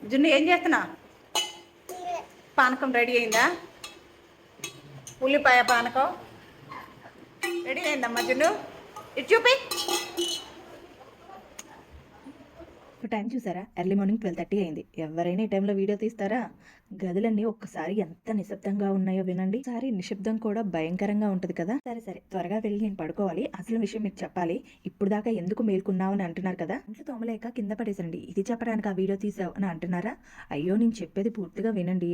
జున్ను ఏం చేస్తున్నా? పానకం రెడీ అయిందా? ఉల్లిపాయ పానకం రెడీ అయిందమ్మా జున్ను. ఇటు చూపి. టైం చూసారా? ఎర్లీ మార్నింగ్ 12:30 అయింది. ఎవరైనా ఈ టైంలో వీడియో తీస్తారా? గదులన్నీ ఒక్కసారి ఎంత నిశ్శబ్దంగా ఉన్నాయో వినండి. ఒకసారి నిశ్శబ్దం కూడా భయంకరంగా ఉంటది కదా. సరే సరే, త్వరగా వెళ్ళి నేను పడుకోవాలి. అసలు విషయం మీకు చెప్పాలి. ఇప్పుడు దాకా ఎందుకు మేల్కున్నావు అని అంటున్నారు కదా. ఇంట్లో తోమలేక కింద పడేసండి. ఇది చెప్పడానికి ఆ వీడియో తీసావు అని అంటున్నారా? అయ్యో, నేను చెప్పేది పూర్తిగా వినండి.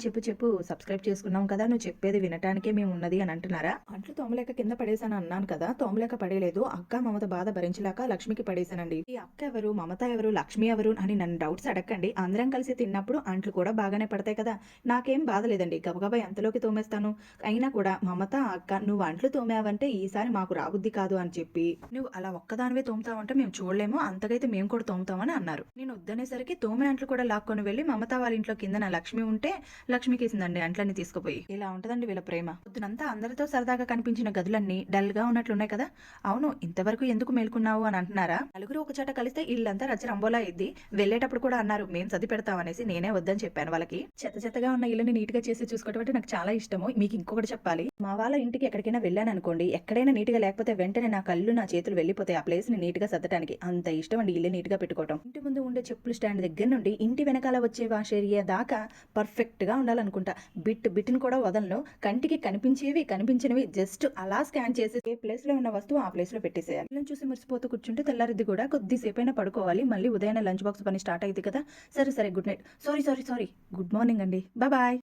చెప్పు చెప్పు, సబ్స్క్రైబ్ చేసుకున్నాం కదా, నువ్వు చెప్పేది వినటానికే మేము ఉన్నది అని అంటున్నారా? అంట్లు తోమలేక కింద పడేసాను అన్నాను కదా. తోమలేక పడేలేదు. అక్క మమత బాధ భరించలేక లక్ష్మికి పడేసానండి. ఈ అక్క ఎవరు, మమత ఎవరు, లక్ష్మి ఎవరు అని నన్ను డౌట్స్ అడగండి. అందరం కలిసి తిన్నప్పుడు అంట్లు కూడా బాగానే పడతాయి కదా. నాకేం బాధ లేదండి. గబగబా ఎంతలోకి తోమేస్తాను. అయినా కూడా మమత అక్క, నువ్వు అంట్లు తోమావంటే ఈసారి మాకు రాబుద్ది కాదు అని చెప్పి, నువ్వు అలా ఒక్కదానివే తోముతావంటే మేము చూడలేము, అంతకైతే మేము కూడా తోముతామని అన్నారు. నేను వద్దనేసరికి తోమే అంట్లు కూడా లాక్కొని వెళ్ళి మమత వాళ్ళ ఇంట్లో కింద నా లక్ష్మి ఉంటే లక్ష్మికి ఇసిందండి అంట్లన్నీ తీసుకుపోయి. ఇలా ఉంటదండి వీళ్ళ ప్రేమ. పొద్దునంతా అందరితో సరదాగా కనిపించిన గదులన్నీ డల్ గా ఉన్నట్లున్నాయి కదా. అవును, ఇంతవరకు ఎందుకు మేల్కున్నావు అని అంటున్నారా? నలుగురు ఒక చోట కలిస్తే ఇల్లంతా రచ్చ రంబోలా అయింది. వెళ్ళేటప్పుడు కూడా అన్నారు మేము చదివి పెడతామనేసి. నేనే వద్దని చెప్పాను వాళ్ళకి. చెత్త చెత్తగా ఉన్న ఇల్లుని నీట్ గా చేసి చూసుకోవడం అంటే నాకు చాలా ఇష్టము. మీకు ఇంకొకటి చెప్పాలి. మా వాళ్ళ ఇంటికి ఎక్కడికైనా వెళ్ళాను అనుకోండి, ఎక్కడైనా నీట్ గా లేకపోతే వెంటనే నా కళ్ళు నా చేతులు వెళ్ళిపోతాయి ఆ ప్లేస్ ని నీట్ గా సర్దటానికి. అంత ఇష్టం అండి ఇల్లు నీట్ గా పెట్టుకోవడం. ఇంటి ముందు ఉండే చెప్పులు స్టాండ్ దగ్గర నుండి ఇంటి వెనకాల వచ్చే వాష్ ఏరియా దాకా పర్ఫెక్ట్ గా ఉండాలనుకుంటా. బిట్ని కూడా వదలను. కంటికి కనిపించేవి కనిపించినవి జస్ట్ అలా స్కాన్ చేసి ఏ ప్లేస్ లో ఉన్న వస్తువు ఆ ప్లేస్ లో పెట్టేసేయాలి. ఇల్లు చూసి మురిసిపోతూ కూర్చుంటే తెల్లారిద్ది కూడా. కొద్దిసేపైనా పడుకోవాలి. మళ్ళీ ఉదయాన్నే లంచ్ బాక్స్ పని స్టార్ట్ అయింది కదా. సరే సరే, good night. Sorry sorry sorry, good morning అండి. బాయ్.